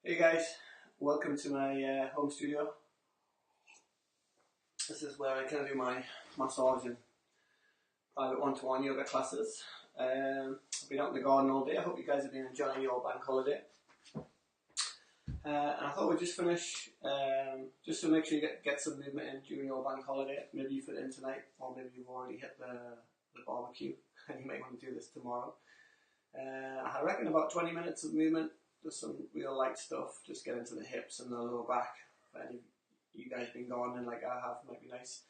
Hey guys, welcome to my home studio. This is where I can do my massage and private one-to-one yoga classes. I've been out in the garden all day. I hope you guys have been enjoying your bank holiday. And I thought we'd just finish, just to make sure you get some movement in during your bank holiday. Maybe you fit in tonight, or maybe you've already hit the barbecue and you might want to do this tomorrow. I reckon about 20 minutes of movement. Just some real light stuff, just get into the hips and the lower back. If any of you guys been gardening like I have, might be nice.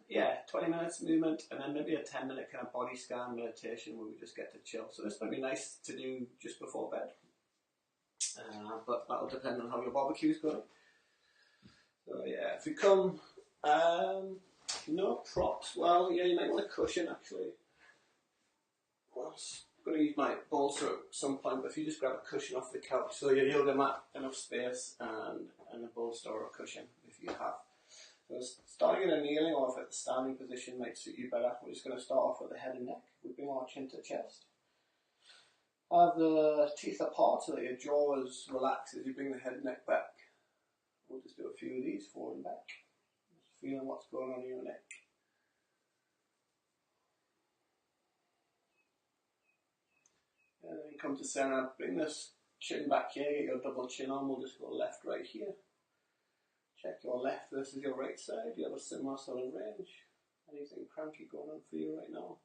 Yeah, 20 minutes movement, and then maybe a 10-minute kind of body scan meditation where we just get to chill. So this might be nice to do just before bed, but that'll depend on how your barbecue's going. So yeah, if you come, no props, well yeah, you might want a cushion actually. I'm going to use my bolster at some point, but if you just grab a cushion off the couch, so your yoga mat, enough space, and a bolster or a cushion if you have. So starting in a kneeling or if at the standing position might suit you better. We're just going to start off with the head and neck. We bring our chin to chest. Have the teeth apart so that your jaw is relaxed as you bring the head and neck back. We'll just do a few of these, forward and back. Just feeling what's going on in your neck. And then come to center, bring this chin back here, get your double chin on, we'll just go left, right here. Check your left versus your right side, you have a similar sort of range. Anything cranky going on for you right now?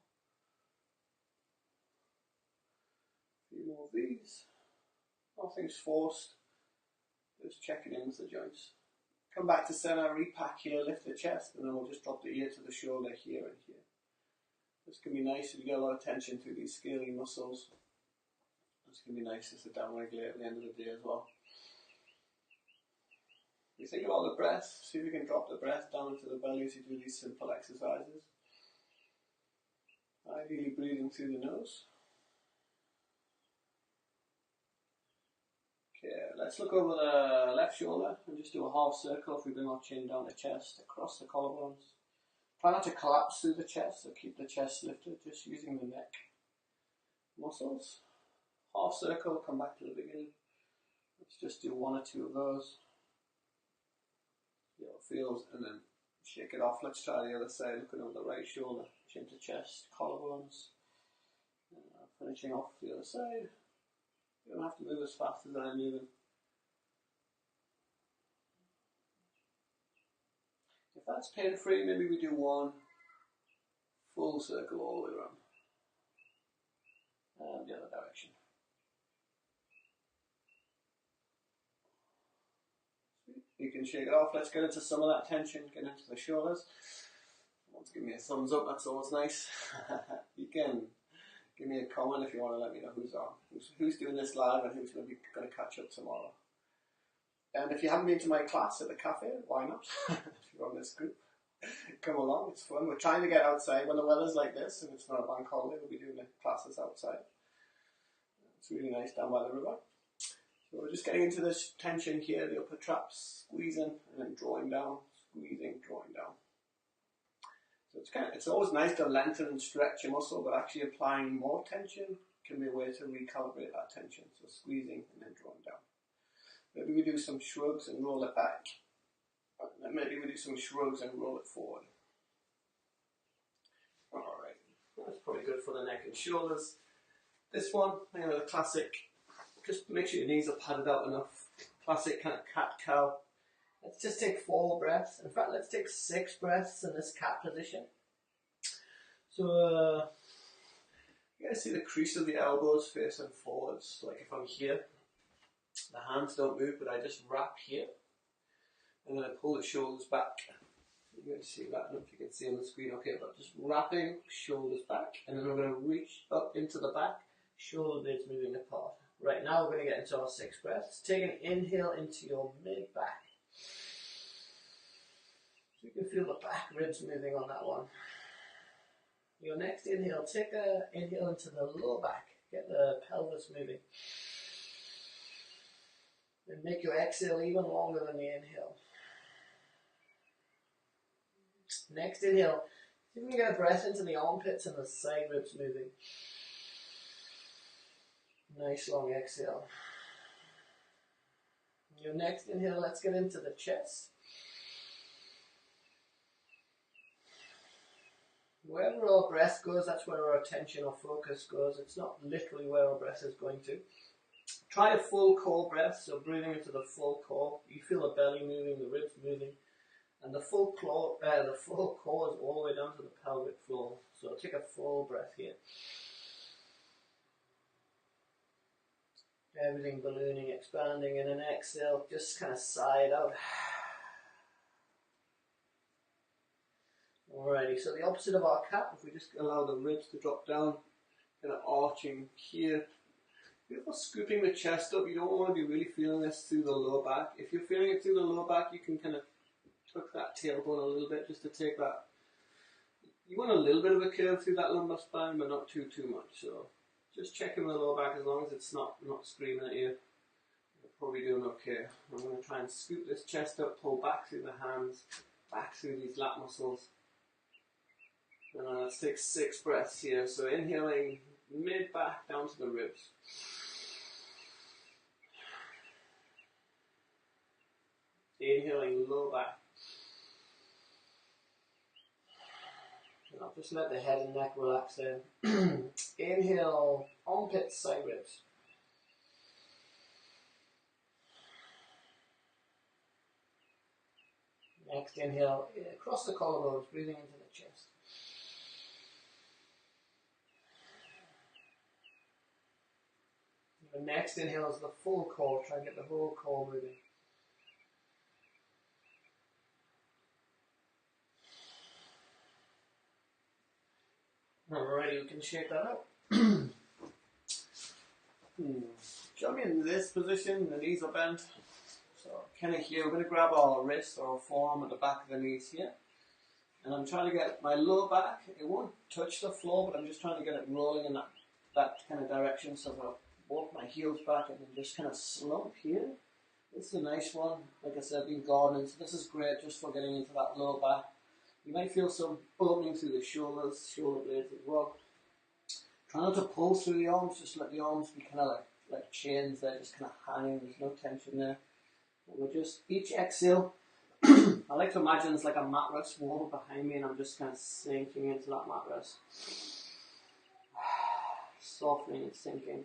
A few more of these. Nothing's forced, just checking in with the joints. Come back to center, repack here, lift the chest, and then we'll just drop the ear to the shoulder here and here. This can be nice if you get a lot of tension through these scaly muscles. It's going to be nice to sit down regularly at the end of the day as well. You think about the breath, see if you can drop the breath down into the belly as you do these simple exercises. Ideally breathing through the nose. Okay, let's look over the left shoulder and just do a half circle if we bring our chin down the chest, across the collarbones. Try not to collapse through the chest, so keep the chest lifted, just using the neck muscles. Half circle, come back to the beginning. Let's just do one or two of those. See how it feels, and then shake it off. Let's try the other side, looking over the right shoulder, chin to chest, collarbones. Finishing off the other side. You don't have to move as fast as I'm moving. If that's pain free, maybe we do one full circle all the way around. And the other direction. You can shake it off. Let's get into some of that tension, get into the shoulders. Someone's give me a thumbs up, that's always nice. You can give me a comment if you want to let me know who's on, who's doing this live and who's going to catch up tomorrow. And if you haven't been to my class at the cafe, why not? If you're on this group, come along, it's fun. We're trying to get outside when the weather's like this and it's not a bank holiday, we'll be doing the classes outside. It's really nice down by the river. So we're just getting into this tension here, the upper traps, squeezing and then drawing down, squeezing, drawing down. So it's always nice to lengthen and stretch your muscle, but actually applying more tension can be a way to recalibrate that tension. So squeezing and then drawing down. Maybe we do some shrugs and roll it back. And then maybe we do some shrugs and roll it forward. Alright, that's probably good for the neck and shoulders. This one, the classic. Just make sure your knees are padded out enough. Classic kind of cat-cow. Let's just take 4 breaths. In fact, let's take 6 breaths in this cat position. So, you guys see the crease of the elbows facing forwards. Like if I'm here, the hands don't move, but I just wrap here. And then I pull the shoulders back. You're going to see that. I don't know if you can see on the screen. Okay, but just wrapping shoulders back. And then we're going to reach up into the back. Shoulder blades moving apart. Right, now we're going to get into our 6 breaths. Take an inhale into your mid-back. So you can feel the back ribs moving on that one. Your next inhale, take an inhale into the lower back. Get the pelvis moving. And make your exhale even longer than the inhale. Next inhale, see if we can get a breath into the armpits and the side ribs moving. Nice long exhale. Your next inhale, let's get into the chest. Wherever our breath goes, that's where our attention or focus goes. It's not literally where our breath is going to. Try a full core breath, so breathing into the full core. You feel the belly moving, the ribs moving, and the full core is all the way down to the pelvic floor. So take a full breath here. Everything ballooning, expanding, and an exhale, just kind of sigh it out. Alrighty, so the opposite of our cat, if we just allow the ribs to drop down, kind of arching here. Before scooping the chest up, you don't want to be really feeling this through the lower back. If you're feeling it through the lower back, you can kind of tuck that tailbone a little bit just to take that. You want a little bit of a curve through that lumbar spine, but not too much. So just checking the lower back, as long as it's not screaming at you, you're probably doing okay. I'm going to try and scoop this chest up, pull back through the hands, back through these lat muscles. And let's take 6 breaths here. So inhaling mid back down to the ribs. Inhaling low back. And I'll just let the head and neck relax there. Inhale, armpits, side ribs. Next inhale, across the collarbones, breathing into the chest. The next inhale is the full core, try and get the whole core moving. Alrighty, we can shake that up. Jump in this position, the knees are bent. So kind of here, we're going to grab our wrist or our forearm at the back of the knees here. And I'm trying to get my lower back, it won't touch the floor, but I'm just trying to get it rolling in that kind of direction. So I'll walk my heels back and then just kind of slump here. This is a nice one. Like I said, I've been gardening, so this is great just for getting into that lower back. You might feel some opening through the shoulders, shoulder blades as well. Try not to pull through the arms, just let the arms be kind of like chains there, just kind of hanging, there's no tension there. And we'll just, each exhale, I like to imagine it's like a mat rest wall behind me and I'm just kind of sinking into that mat rest. Softening and sinking.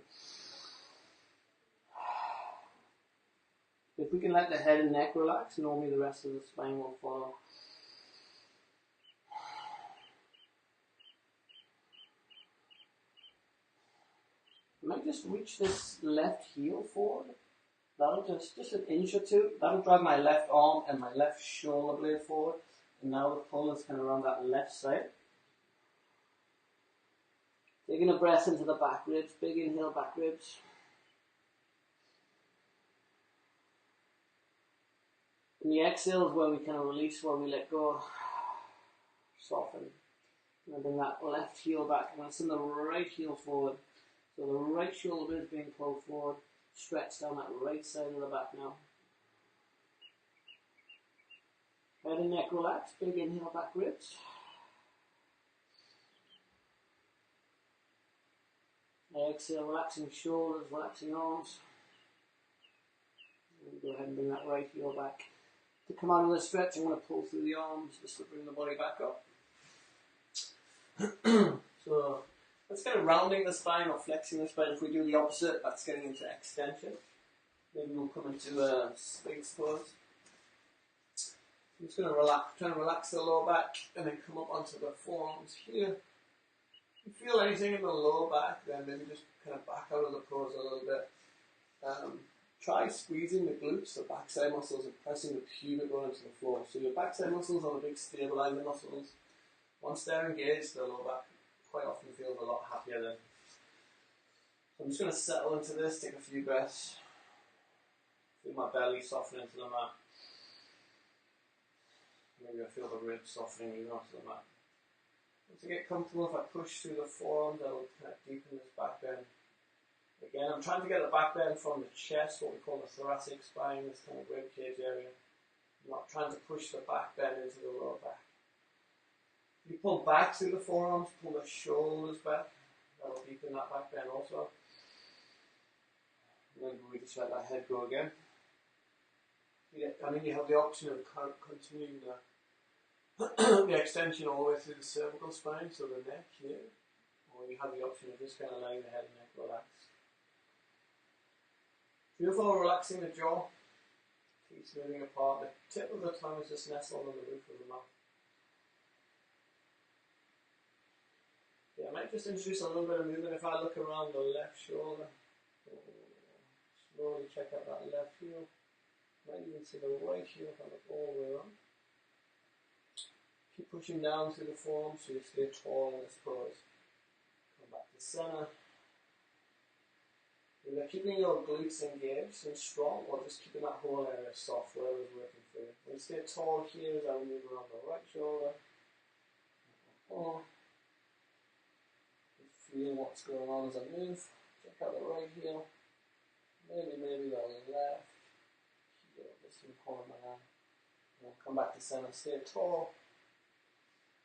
If we can let the head and neck relax, normally the rest of the spine will follow. I might just reach this left heel forward. That'll just an inch or two. That'll drive my left arm and my left shoulder blade forward. And now the pull is kind of around that left side. Taking a breath into the back ribs. Big inhale, back ribs. And the exhale is where we kind of release, where we let go. Soften. And bring that left heel back. And let's send the right heel forward. So the right shoulder blade is being pulled forward. Stretch down that right side of the back now. Head and neck relax. Big inhale, back ribs. Exhale, relaxing shoulders, relaxing arms. And go ahead and bring that right heel back. To come out of the stretch, I'm going to pull through the arms just to bring the body back up. So that's kind of rounding the spine or flexing the spine. If we do the opposite, that's getting into extension. Maybe we'll come into a Staiths pose. I'm just going to try and relax the lower back and then come up onto the forearms here. If you feel anything in the lower back, then maybe just kind of back out of the pose a little bit. Try squeezing the glutes, the backside muscles, and pressing the pubic bone into the floor. So your backside muscles are the big stabilizing muscles. Once they're engaged, the lower back quite often feels a lot happier then. So I'm just going to settle into this, take a few breaths. Feel my belly soften into the mat. Maybe I feel the ribs softening even onto the mat. Once I get comfortable, if I push through the forearms, I'll kind of deepen this back bend. Again, I'm trying to get the back bend from the chest, what we call the thoracic spine, this kind of rib cage area. I'm not trying to push the back bend into the lower back. You pull back through the forearms, pull the shoulders back. That'll deepen that back bend also. And then we just let that head go again. You have the option of continuing the extension all the way through the cervical spine, so the neck here, or you have the option of just kind of letting the head and neck relax. Beautiful, relaxing the jaw, teeth moving apart. The tip of the tongue is just nestled on the roof of the mouth. Yeah, I might just introduce a little bit of movement. If I look around the left shoulder, slowly check out that left heel. Might even see the right heel if I look all the way around. Keep pushing down through the forearm so you stay tall in this pose. Come back to center. Either keeping your glutes engaged and strong, or just keeping that whole area soft, whatever's working for you. When you stay tall here, as I move around the right shoulder. Just feel what's going on as I move. Check out the right heel. Maybe the left. Just in the corner of my hand. Come back to center, stay tall.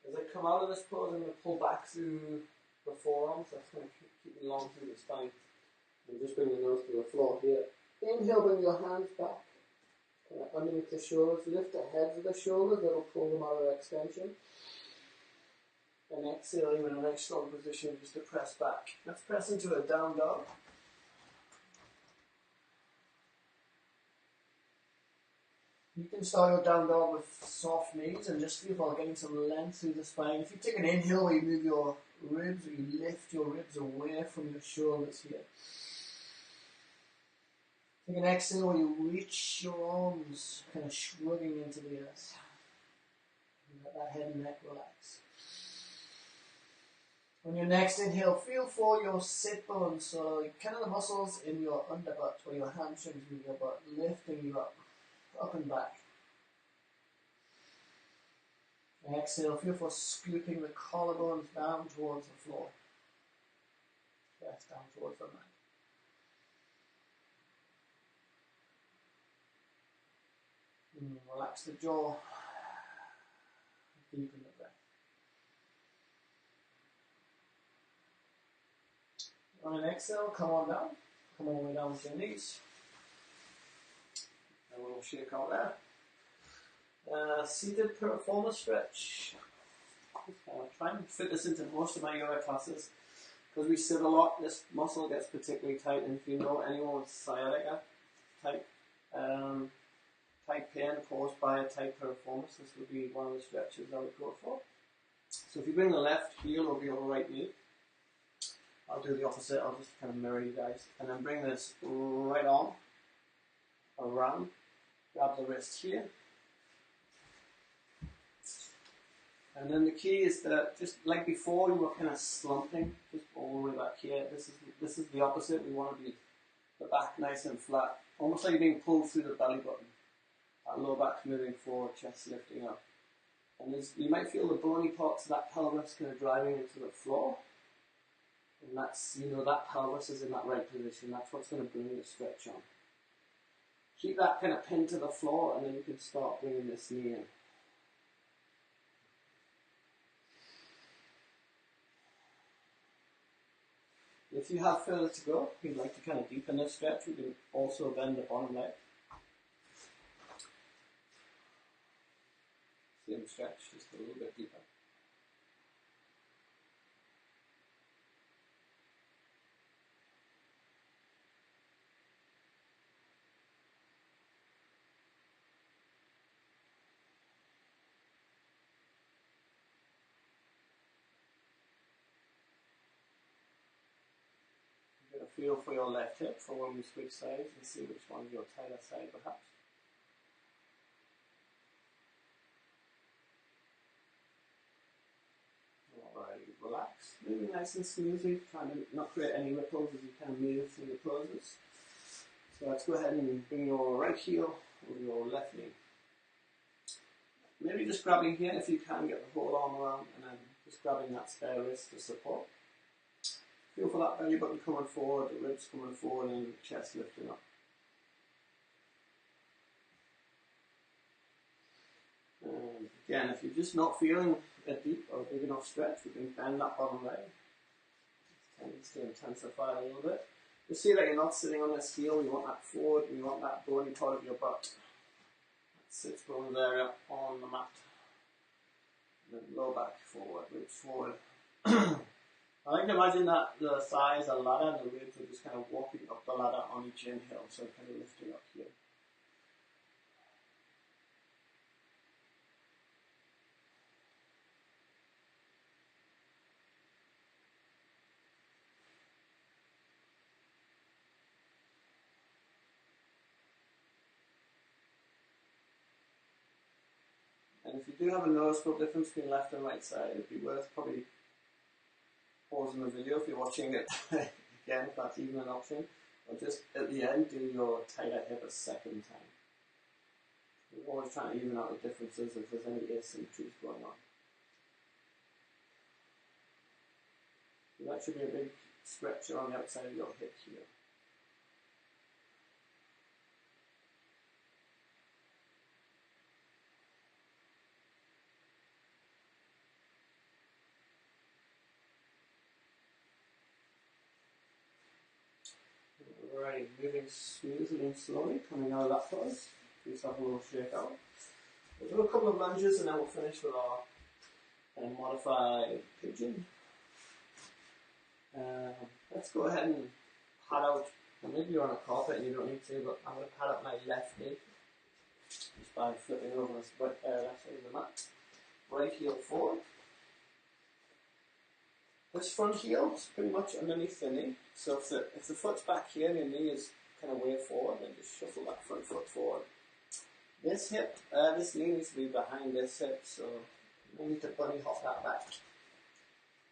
As I come out of this pose, I'm going to pull back through the forearms. That's going to keep me long through the spine. And just bring the nose to the floor here. Inhale, bring your hands back. Kind of underneath the shoulders. Lift the heads of the shoulders. That'll pull them out of extension. And exhale, you're in a nice strong position just to press back. Let's press into a down dog. You can start your down dog with soft knees and just feel about getting some length through the spine. If you take an inhale where you move your ribs, or you lift your ribs away from your shoulders here. Take an exhale where you reach your arms, kind of shrugging into the earth. And let that head and neck relax. On your next inhale, feel for your sit bones, so kind of the muscles in your underbutt or your hamstrings in your butt, lifting you up and back. And exhale, feel for scooping the collarbones down towards the floor. Chest down towards the mat. Relax the jaw. Deepen the breath. On an exhale, come on down. Come all the way down to your knees. A little shake out there. Seated performer stretch. Try and fit this into most of my yoga classes. Because we sit a lot, this muscle gets particularly tight. And if you know anyone with sciatica type pain caused by a tight piriformis, this would be one of the stretches I would go for. So if you bring the left heel over your right knee, I'll do the opposite. I'll just kind of mirror you guys. And then bring this right arm around. Grab the wrist here. And then the key is that just like before, you were kind of slumping, just all the way back here. This is the opposite. We want to be the back nice and flat, almost like you're being pulled through the belly button. That lower back moving forward, chest lifting up. And you might feel the bony parts of that pelvis kind of driving into the floor. And that's, that pelvis is in that right position. That's what's going to bring the stretch on. Keep that kind of pinned to the floor, and then you can start bringing this knee in. If you have further to go, if you'd like to kind of deepen this stretch, you can also bend the bottom leg. Same stretch, just a little bit deeper. Get a feel for your left hip for when we switch sides and see which one's your tighter side perhaps. Alright, relax, moving nice and smoothly, trying to not create any ripples as you kind of move through the poses. So let's go ahead and bring your right heel over your left knee. Maybe just grabbing here if you can, get the whole arm around, and then just grabbing that spare wrist to support. Feel for that belly button coming forward, the ribs coming forward, and the chest lifting up. And again, if you're just not feeling a deep or big enough stretch, we can bend that bottom leg. Tends to intensify a little bit. Just see that you're not sitting on this heel, you want that forward, and you want that bony part of your butt. sits bones area on the mat. And then lower back forward, reach forward. I like to imagine that the thigh is a ladder and the ribs are just kind of walking up the ladder on each inhale, so kind of lifting up here. And if you do have a noticeable difference between left and right side, it'd be worth probably pausing the video if you're watching it again, if that's even an option. Or just at the end, do your tighter hip a second time. We're always trying to even out the differences if there's any asymmetries going on. So that should be a big stretcher on the outside of your hip here. Alright, moving smoothly and slowly, coming out of that pose. Give yourself a little shake out. We'll do a couple of lunges and then we'll finish with our modified pigeon. Let's go ahead and pad out, and maybe you're on a carpet and you don't need to, but I'm going to pad out my left knee just by flipping over this left side of the mat. Right heel forward. This front heel is pretty much underneath the knee, so if the foot's back here and your knee is kind of way forward, then just shuffle that front foot forward. This knee needs to be behind this hip, so you need to bunny hop that back.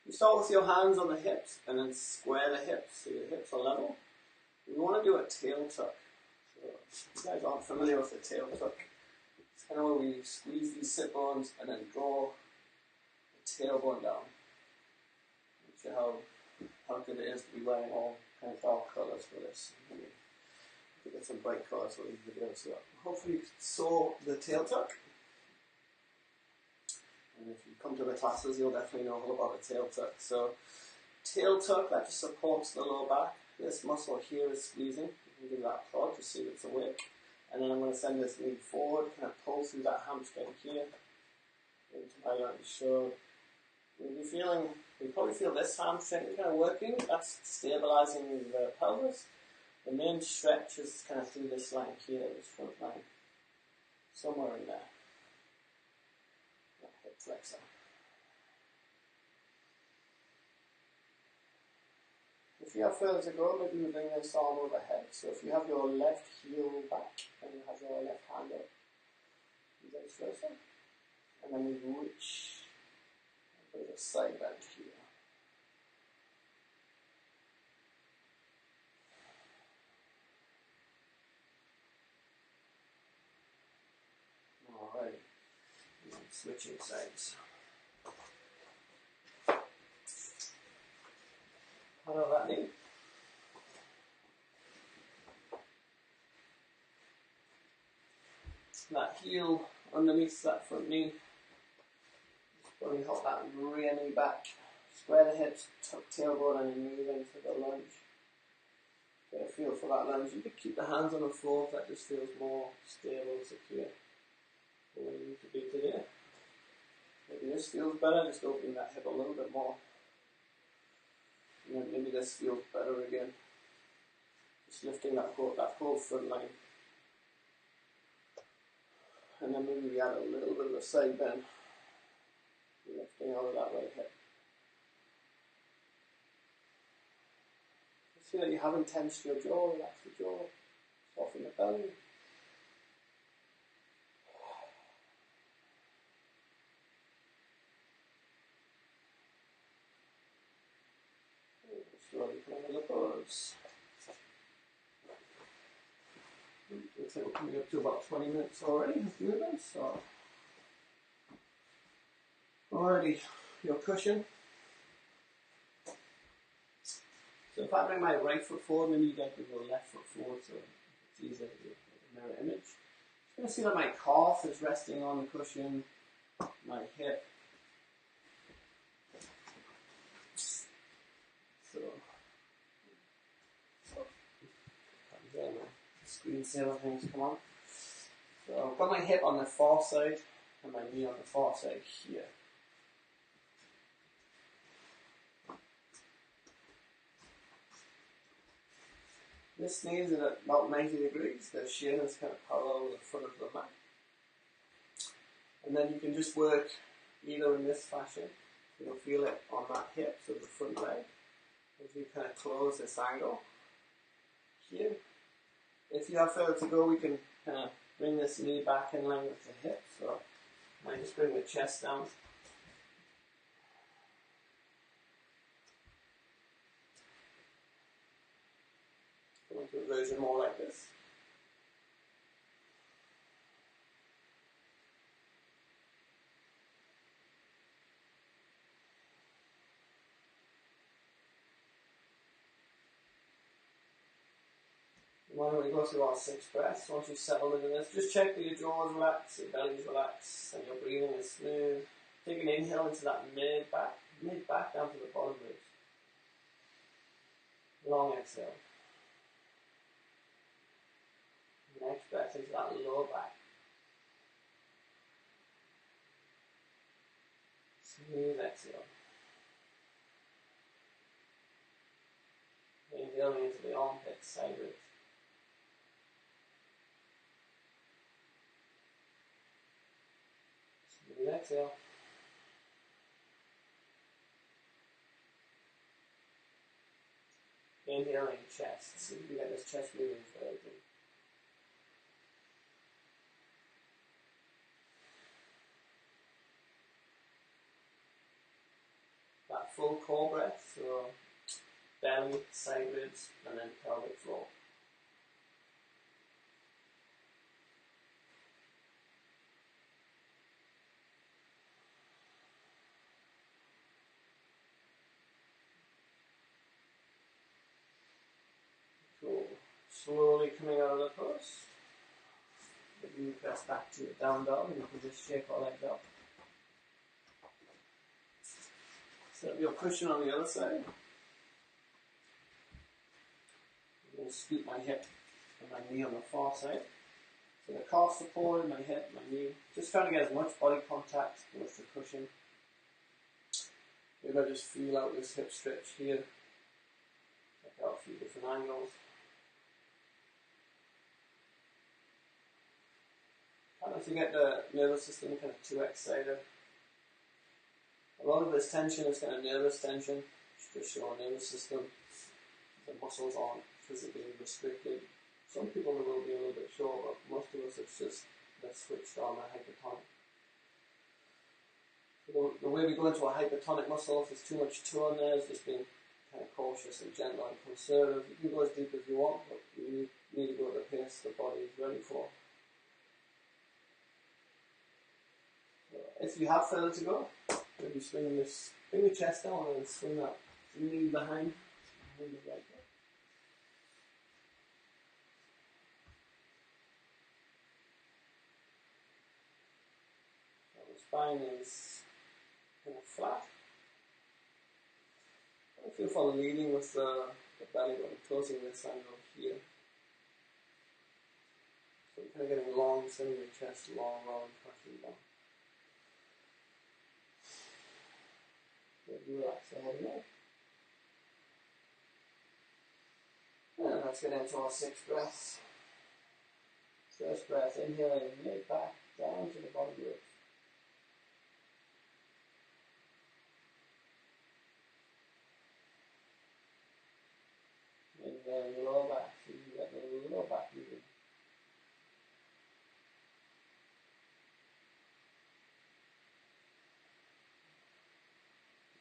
You start with your hands on the hips and then square the hips so your hips are level. We want to do a tail tuck. So if you guys aren't familiar with the tail tuck, it's kind of where we squeeze these sit bones and then draw the tailbone down. How good it is to be wearing all kind of dark colours for this. Maybe get some bright colours for these videos. So hopefully you saw the tail tuck. And if you come to the classes, you'll definitely know all about the tail tuck. So tail tuck, that just supports the lower back. This muscle here is squeezing. You can give that a prod to see if it's awake. And then I'm going to send this knee forward, kind of pull through that hamstring here into my lunge. So you probably feel this hamstring kind of working. That's stabilizing the pelvis. The main stretch is kind of through this line here, this front line, somewhere in there. That hip flexor. If you have further to go, maybe you bring this arm overhead. So if you have your left heel back and you have your left hand up, and vice versa, and then we reach a bit of a side bend here. Alright, switching sides. How do that knee? That heel underneath that front knee. Probably hold that rear knee back. Square the hips, tuck tailbone and then move into the lunge. Get a feel for that lunge. You could keep the hands on the floor if that just feels more stable and secure. Where you need to be today. Maybe this feels better, just opening that hip a little bit more. And then maybe this feels better again. Just lifting that whole front line. And then maybe we add a little bit of a side bend. Lifting out of that right hip. See that you haven't tensed your jaw, relax the jaw, soften the belly. Slowly come into the pose. Looks like we're coming up to about 20 minutes already of movement, so. Alrighty, your cushion. So if I bring my right foot forward, maybe you guys can go left foot forward so it's easier to do a mirror image. Just going to see that my calf is resting on the cushion, my hip. So again, my screensaver things come on. So I've got my hip on the far side and my knee on the far side here. This knee is at about 90 degrees. The shin is kind of parallel with the front of the mat. And then you can just work either in this fashion. You'll feel it on that hip, so the front leg. As you kind of close this angle here. If you have further to go, we can kind of bring this knee back in line with the hip. So I might just bring the chest down. Go into a version more like this. Why don't we go through our 6 breaths? Once you've settled into this, just check that your jaws relax, your belly's relaxed, and your breathing is smooth. Take an inhale into that mid back down to the bottom ribs. Long exhale. Next breath into that lower back. Smooth exhale. Inhaling into the armpits, side ribs. Smooth exhale. Inhaling chest. See if you get this chest moving fairly deep. That full core breath, so belly, side ribs, and then pelvic floor. Cool. Slowly coming out of the pose. Maybe you press back to your down dog and you can just shake our legs up. Set up your cushion on the other side. I'm going to scoop my hip and my knee on the far side. So the calf supported, my hip, my knee. Just trying to get as much body contact with the cushion. Maybe I just feel out this hip stretch here. Check out a few different angles. Try not to get the nervous system kind of too excited. A lot of this tension is kind of nervous tension. Just show our nervous system. The muscles aren't physically restricted. Some people will be a little bit sore, but most of us it's just they're switched on a hypertonic. So the way we go into a hypertonic muscle, if there's too much tone there, is just being kind of cautious and gentle and conservative. You can go as deep as you want, but you need to go at the pace the body is ready for. So if you have further to go, maybe bring the chest down and swing that knee behind the right leg. The spine is kind of flat. I feel for the leading with the belly button, closing this angle here. So you're kind of getting long, sending your chest long, and crashing down. Good, relax the head now. And let's get into our 6 breaths. First breath, inhaling mid back down to the bottom ribs. Inhaling lower back, so you get the lower back moving.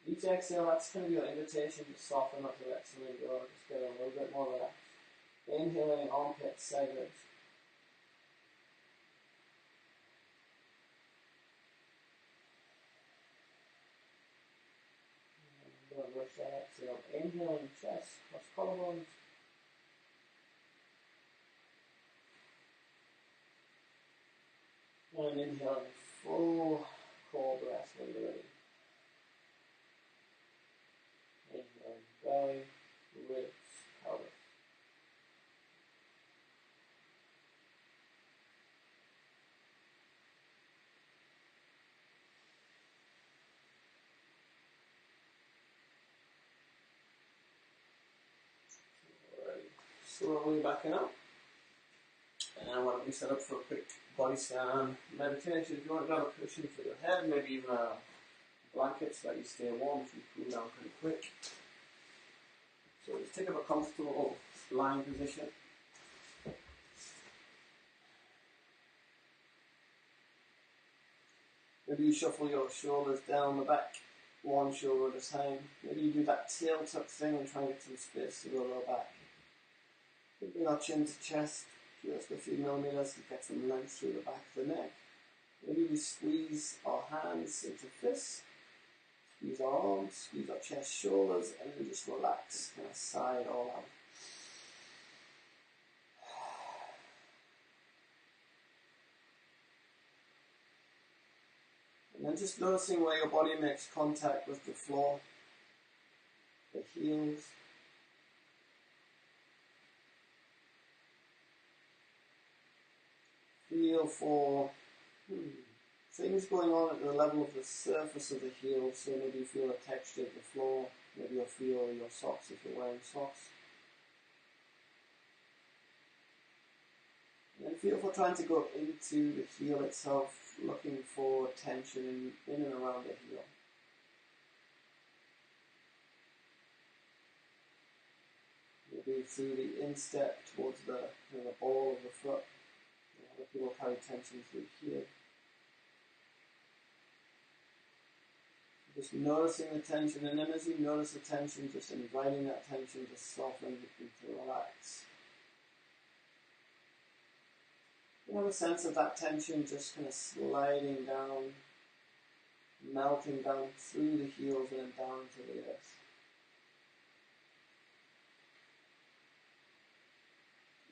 Each exhale, that's kind of your invitation to soften up the rest and go, just get a little bit more relaxed. Inhaling armpits, side ribs. Don't rush that exhale. Inhaling chest, cross collarbones. And inhaling full core breath when you're ready. Inhaling belly, ribs, pelvis. slowly backing up. And why don't we set up for a quick body scan meditation? If you want to grab a cushion for your head, maybe even a blanket so that you stay warm if you cool down pretty quick. So just take up a comfortable lying position. Maybe you shuffle your shoulders down the back, one shoulder at a time. Maybe you do that tail tuck thing and try and get some space to the lower back. Bring our chin to chest, just a few millimeters to get some length through the back of the neck. Maybe we squeeze our hands into fists, squeeze our arms, squeeze our chest, shoulders, and then just relax, kind of sigh it all out. And then just noticing where your body makes contact with the floor, the heels. Feel for things going on at the level of the surface of the heel, so maybe you feel the texture of the floor, maybe you'll feel your socks if you're wearing socks. And then feel for trying to go into the heel itself, looking for tension in and around the heel. Maybe through the instep towards the ball of the foot. Other people carry tension through here. Just noticing the tension, and then as you notice the tension, just inviting that tension to soften and to relax. You have a sense of that tension just kind of sliding down, melting down through the heels and then down to the earth.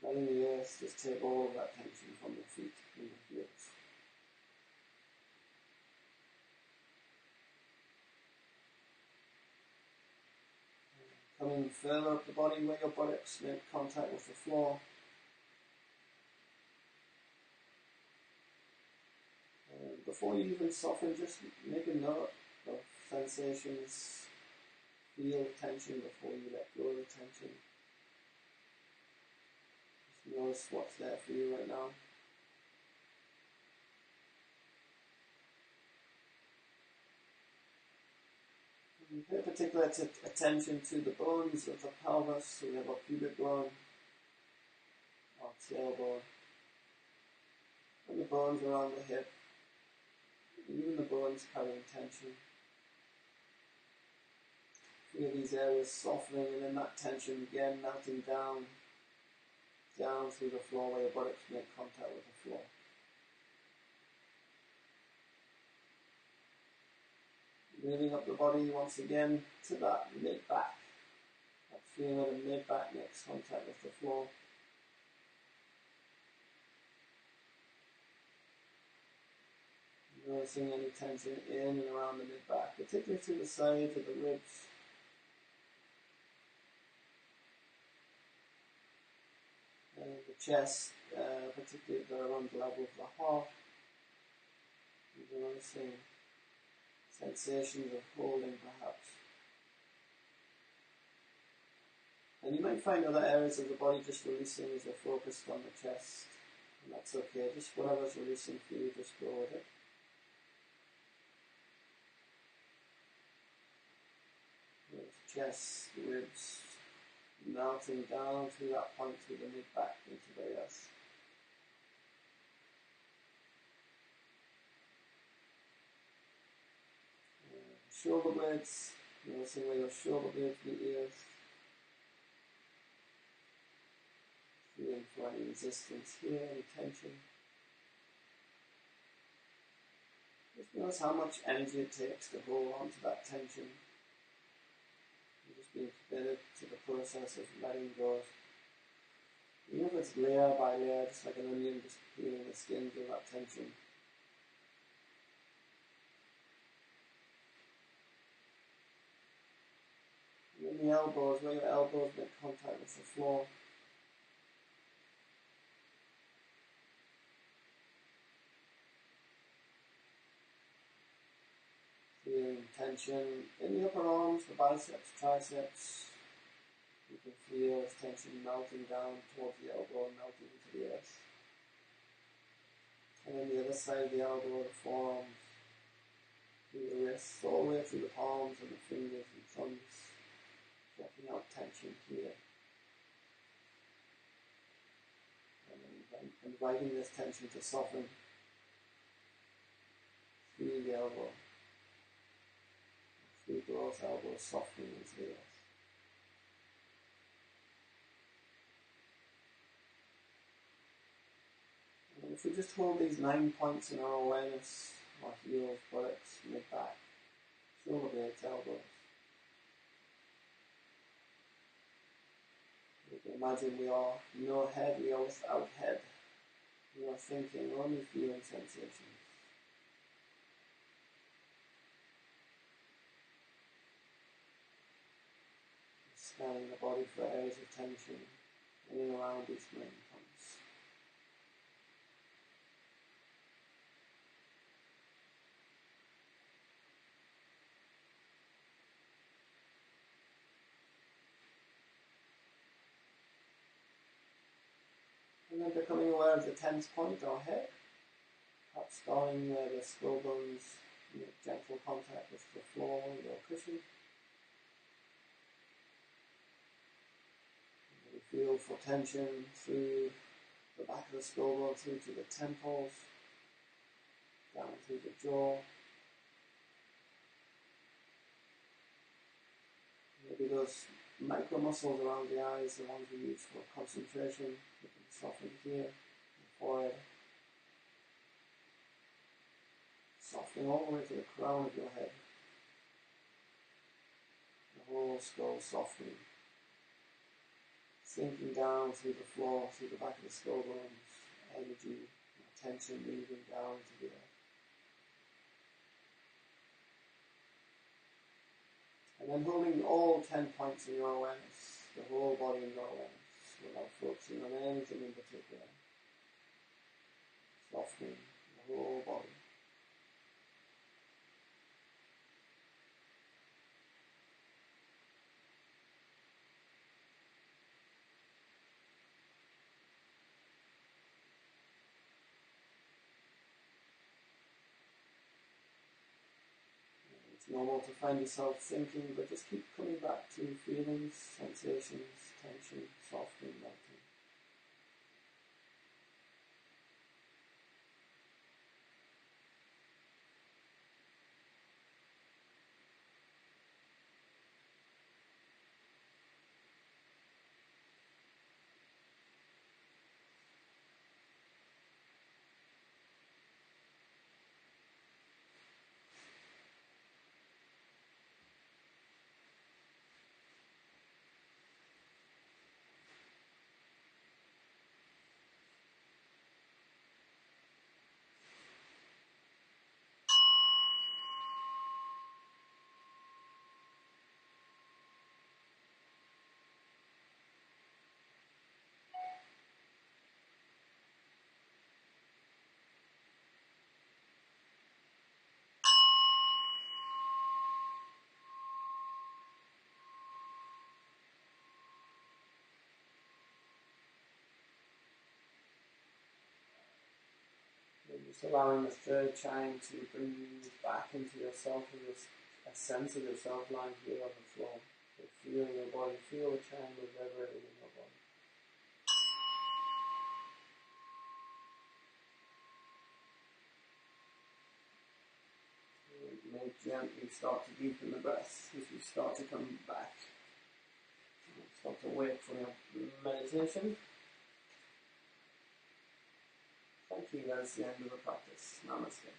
Letting the earth just take all of that tension from your feet and your heels. Coming further up the body where your buttocks make contact with the floor. Before you even soften, just make a note of sensations. Feel the tension before you let go of the tension. Just notice what's there for you right now. And pay particular attention to the bones of the pelvis. So we have our pubic bone, our tailbone, and the bones around the hip. Even the bones carrying tension. Feel these areas softening, and then that tension again melting down through the floor where your buttocks make contact with the floor. Moving up the body once again to that mid-back. That feeling where the mid-back makes contact with the floor. Noticing any tension in and around the mid-back, particularly through the sides of the ribs. And the chest, particularly around the level of the heart. And noticing sensations of holding perhaps. And you might find other areas of the body just releasing as you're focused on the chest. And that's okay, just whatever's releasing for you, just go with it. Chest, ribs, melting down through that point through the mid-back into the earth. Shoulder blades, noticing where your shoulder blades meet the earth. Feeling for any resistance here, any tension. Just notice how much energy it takes to hold on to that tension. Being committed to the process of letting go. Even if it's layer by layer, just like an onion, just peeling the skin through that tension. And then the elbows, where your elbows make contact with the floor. Feeling tension in the upper arms, the biceps, triceps, You can feel this tension melting down towards the elbow and melting into the earth. And then the other side of the elbow, the forearms, through the wrists, all the way through the palms and the fingers and thumbs, blocking out tension here. And then inviting this tension to soften through the elbow, through both elbows, softening into the earth. And if we just hold these 9 points in our awareness, our heels, buttocks, mid-back, shoulder blades, elbows. You can imagine we are no head, we are without head. We are thinking, only feeling sensations. Scanning the body for areas of tension in and around these 9 points. And then becoming aware of the 10th point, our head, perhaps starting where the skull bones make gentle contact with the floor or your cushion. And feel for tension through the back of the skull bone, through to the temples, down through the jaw. Maybe those micro muscles around the eyes, the ones we use for concentration, you can soften here, the forehead. Softening all the way to the crown of your head. The whole skull softening. Sinking down through the floor, through the back of the skull bones, energy, tension moving down to the earth. And then holding all 10 points in your awareness, the whole body in your awareness, without focusing on anything in particular. Softening the whole body. It's normal to find yourself thinking, but just keep coming back to feelings, sensations, tension, softening, melting. Just allowing the third chime to bring you back into yourself and just a sense of yourself lying here on the floor. So feel your body, feel the chime reverberating in your body. You may gently start to deepen the breath as you start to come back. Start to wait for your meditation. Thank you, that's the end of the practice. Namaste.